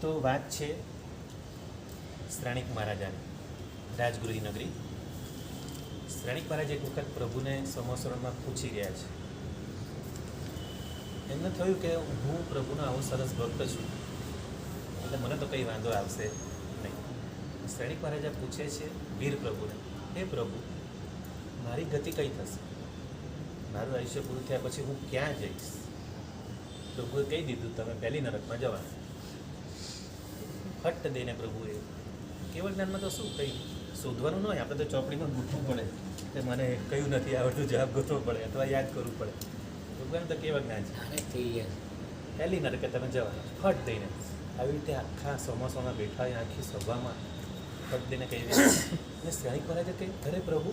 તો વાત છે શ્રાણિક મહારાજાની, રાજગૃહી નગરી. શ્રાણિક મહારાજ એક વખત પ્રભુને સમોસરણમાં પૂછી ગયા છે. એમને થયું કે હું પ્રભુનો આવો સરસ ભક્ત છું એટલે મને તો કંઈ વાંધો આવશે નહીં. શ્રાણિક મહારાજા પૂછે છે વીર પ્રભુને, હે પ્રભુ, મારી ગતિ કઈ થશે? મારું આયુષ્ય પૂરું થયા પછી હું ક્યાં જઈશ? પ્રભુએ કહી દીધું, તમે પહેલી નરકમાં જવાના. ફટ દઈને પ્રભુએ, કેવળ જ્ઞાનમાં તો શું કંઈ શોધવાનું ન હોય, આપણે તો ચોપડીમાં ગૂંથવું પડે કે મને કયું નથી આવડતું, જવાબ ગોતવો પડે અથવા યાદ કરવું પડે. ભગવાન તો કેવા જ્ઞાન છે, પહેલી નરકે તમે જવાના. ફટ દઈને આવી રીતે આખા ચોમાસામાં બેઠા હોય આખી સભામાં ફટ દઈને કહી દે. અને શ્રાણિક મહારાજે કહી, અરે પ્રભુ,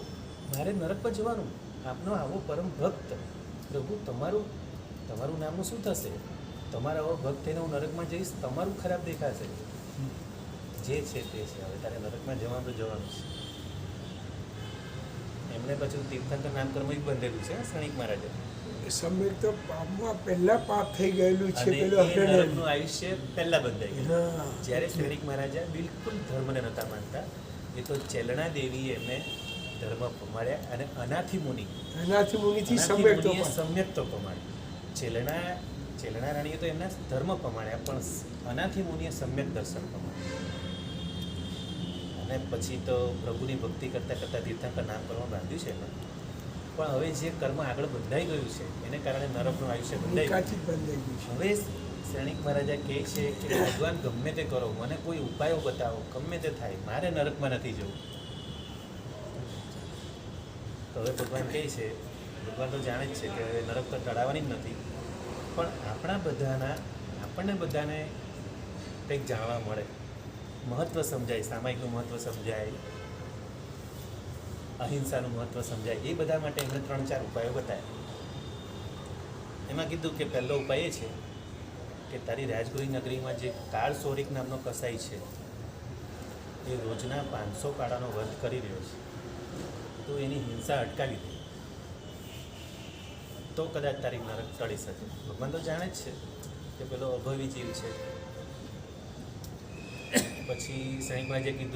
મારે નરક પર જવાનું, આપનો આવો પરમ ભક્ત, પ્રભુ તમારું નામનું શું થશે? તમારા આવો ભક્ત થઈને હું નરકમાં જઈશ, તમારું ખરાબ દેખાશે. જે છે તે છે, હવે તારે નરકમાં જવાનું તો જવાનું છે. એમણે પછી તીર્થંકર નામકર્મ જ બંધેલું છે શ્રાણિક મહારાજે. સમ્યક તો પાપમાં પહેલા પાપ થઈ ગયેલું છે. અને એ નરકનું આયુષ્ય પહેલા બંધાઈ ગયું. જ્યારે શ્રાણિક મહારાજા બિલકુલ ધર્મને નહોતા માનતા. એ તો ચેલણા દેવી એમને ધર્મ પમાડ્યા અને અનાથી મુનિથી સમ્યક તો પમાડ્યું. ચેલણા રાણીએ તો એમના ધર્મ પમાડ્યા, પણ અનાથી મુનિએ સમ્યક દર્શન પમાડ્યું. અને પછી તો પ્રભુની ભક્તિ કરતાં કરતાં તીર્થંકર નામ કરવા બાંધ્યું છે એમાં. પણ હવે જે કર્મ આગળ બંધાઈ ગયું છે એને કારણે નરકનું આયુષ્ય બંધાઈ ગયું. હવે શ્રાણિક મહારાજા કહે છે કે ભગવાન ગમે તે કરો, મને કોઈ ઉપાયો બતાવો, ગમે તે થાય, મારે નરકમાં નથી જવું. તો હવે ભગવાન કહે છે, ભગવાન તો જાણે જ છે કે નરક તો ટળાવવાની જ નથી, પણ આપણને બધાને કંઈક જાણવા મળે, મહત્ત્વ સમજાય, સામાયિકનું મહત્ત્વ સમજાય, અહિંસાનું મહત્ત્વ સમજાય. એ બધા માટે એમણે 3-4 ઉપાયો બતાવ્યા. એમાં કીધું કે પહેલો ઉપાય એ છે કે તારી રાજગૃહી નગરીમાં જે કાળ સોરિક નામનો કસાઈ છે એ રોજના 500 કાળાનો વધ કરી રહ્યો છે, તો એની હિંસા અટકાવી દે તો કદાચ તારી નરક ટળી શકે. ભગવાન તો જાણે જ છે કે પેલો અભવી જીવ છે. પછી શ્રાણિક મહારાજે કીધું